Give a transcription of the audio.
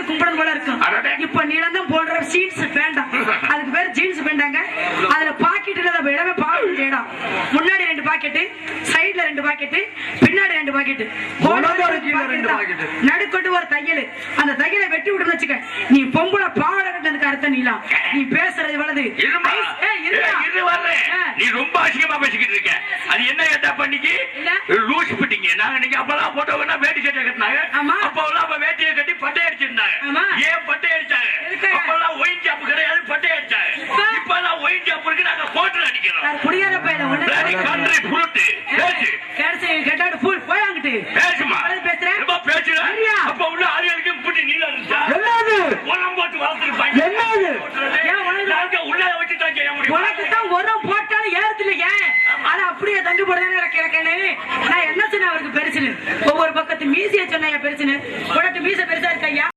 பார்த்து கும்பிடணும் போல இருக்கும். இப்ப நீளம் தான் போடுற ஜீன்ஸ் வேண்டாம், அதுக்கு பேர் ஜீன்ஸ் வேண்டாங்க. அதுல பாக்கெட்டுல இடமே பாக்கெட் இடம், முன்னாடி 2 பாக்கெட்டு, சைடுல 2 பாக்கெட்டு, பின்னாடி 2 பாக்கெட்டு, நடுக்கொண்டு ஒரு தையல். அந்த தையலை வெட்டி விட்டு வச்சுக்க, நீ பொம்பளை பாவாடை கட்டினதுக்கு அர்த்தம் நீலாம். நீ பேசுறது வலது. நீ ரொம்ப அசிங்கமா பேசிக்கிட்டு இருக்க. அது என்ன கேட்டா பண்ணிக்கு லூஸ் பிட்டிங்க. நாங்க நீங்க அப்பெல்லாம் போட்டோம்னா வேட்டி சட்டை கட்டினாங்க, அப்பெல்லாம் வேட்டியை கட்டி பட்டை அடிச்சிருந்தாங்க. ஏன் பட்டை